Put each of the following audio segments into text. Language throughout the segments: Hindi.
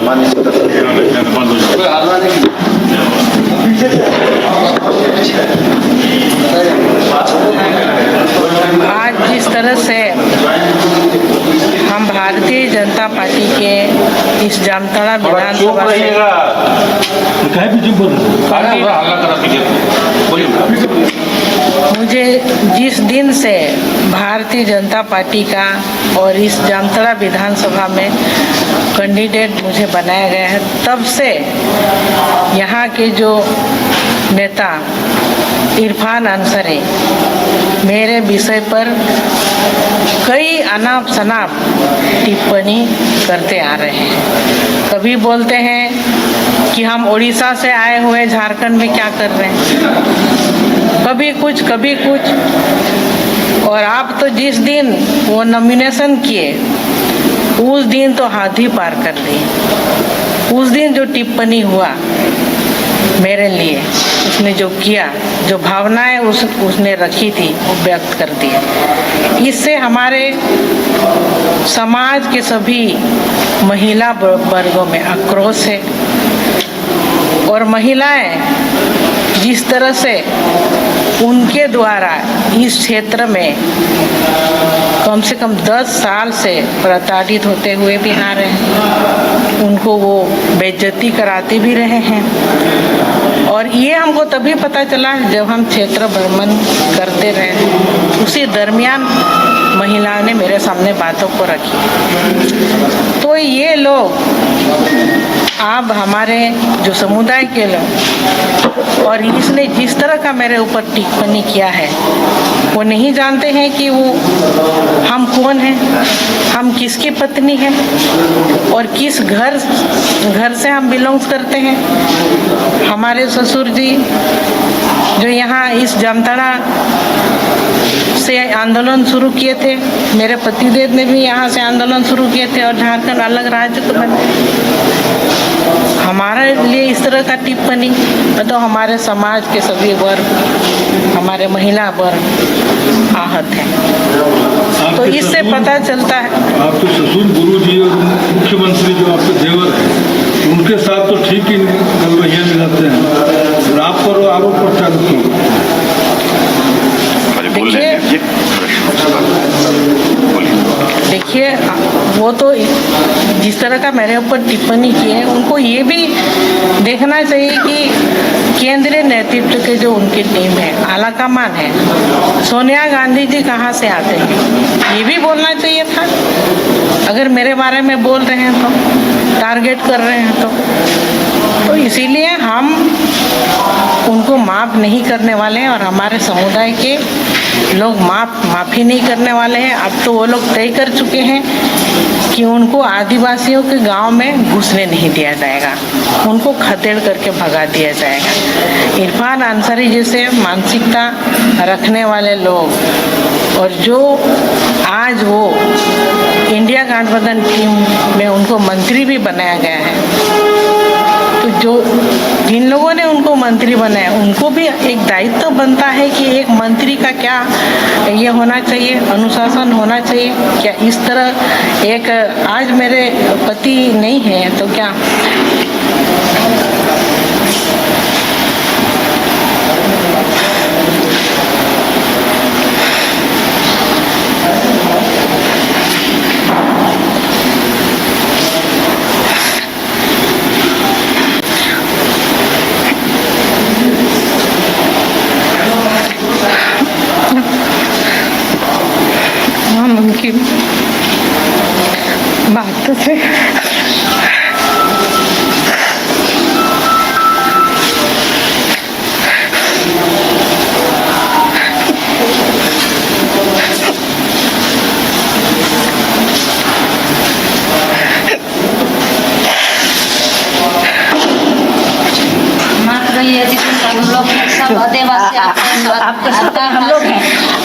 माननीय आज जिस तरह से हम भारतीय जनता पार्टी के इस जामताड़ा विधानसभा से मुझे जिस दिन से भारतीय जनता पार्टी का और इस जामताड़ा विधानसभा में कैंडिडेट मुझे बनाया गया है, तब से यहाँ के जो नेता इरफान अंसारी मेरे विषय पर कई अनाप शनाप टिप्पणी करते आ रहे हैं। कभी बोलते हैं कि हम उड़ीसा से आए हुए झारखंड में क्या कर रहे हैं, कभी कुछ। और आप तो जिस दिन वो नॉमिनेशन किए उस दिन तो हाथ ही पार कर दिए। उस दिन जो टिप्पणी हुआ मेरे लिए, उसने जो किया, जो भावनाएं उसने रखी थी वो व्यक्त कर दी। इससे हमारे समाज के सभी महिला वर्गों में आक्रोश है और महिलाएं जिस तरह से उनके द्वारा इस क्षेत्र में कम से कम 10 साल से प्रताड़ित होते हुए भी आ रहे हैं, उनको वो बेइज्जती कराते भी रहे हैं। और ये हमको तभी पता चला जब हम क्षेत्र भ्रमण करते रहे। उसी दरमियान महिलाओं ने मेरे सामने बातों को रखी। तो ये लोग अब हमारे जो समुदाय के लोग, और इसने जिस तरह का मेरे ऊपर टिप्पणी किया है, वो नहीं जानते हैं कि वो हम कौन हैं, हम किसकी पत्नी हैं और किस घर से हम बिलोंग्स करते हैं। हमारे ससुर जी जो यहाँ इस जामताड़ा से आंदोलन शुरू किए थे, मेरे पतिदेव ने भी यहाँ से आंदोलन शुरू किए थे और झारखंड अलग राज्य को बने। हमारे लिए इस तरह का टिप्पणी तो हमारे समाज के सभी वर्ग, हमारे महिला वर्ग आहत हैं। तो इससे पता चलता है आपके ससुर गुरु जी और मुख्यमंत्री जो आपके देवर हैं, उनके साथ तो ठीक ही गलबहियां मिलाते हैं और आप पर आरोप प्रत्यारोप क्यों? देखिए, वो तो जिस तरह का मेरे ऊपर टिप्पणी की है, उनको ये भी देखना चाहिए कि केंद्रीय नेतृत्व के जो उनकी टीम है, आला कमान है, सोनिया गांधी जी कहाँ से आते हैं, ये भी बोलना चाहिए था। अगर मेरे बारे में बोल रहे हैं तो, टारगेट कर रहे हैं तो इसीलिए हम उनको माफ़ नहीं करने वाले हैं और हमारे समुदाय के लोग माफ़ी नहीं करने वाले हैं। अब तो वो लोग तय कर चुके हैं कि उनको आदिवासियों के गांव में घुसने नहीं दिया जाएगा, उनको खदेड़ करके भगा दिया जाएगा। इरफान अंसारी जैसे मानसिकता रखने वाले लोग और जो आज वो इंडिया गठबंधन टीम में उनको मंत्री भी बनाया गया है, तो जो जिन लोगों ने उनको मंत्री बनाया उनको भी एक दायित्व बनता है कि एक मंत्री का क्या ये होना चाहिए, अनुशासन होना चाहिए। क्या इस तरह एक आज मेरे पति नहीं है तो क्या उनकी बात से हम लोग हैं।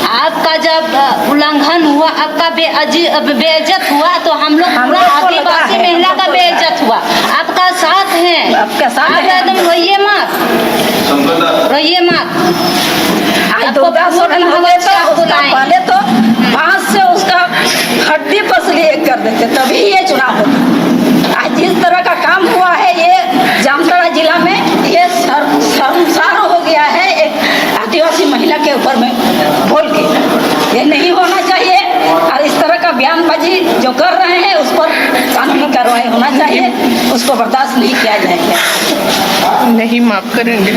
आपका जब उल्लंघन हुआ, आपका बेइज्जत हुआ तो हम लोग पूरा आदिवासी महिला का बेइज्जत हुआ। आपका साथ है, आपका साथ आप एकदम रहिए मत। आपको पहले तो बांस से उसका हड्डी पसली कर देते, तभी ये चुनाव होता। आज जिस तरह का काम ऊपर में बोल के, ये नहीं होना चाहिए। और इस तरह का बयानबाजी जो कर रहे हैं उस पर कानूनी कार्रवाई होना चाहिए, उसको बर्दाश्त नहीं किया जाएगा। नहीं माफ करेंगे।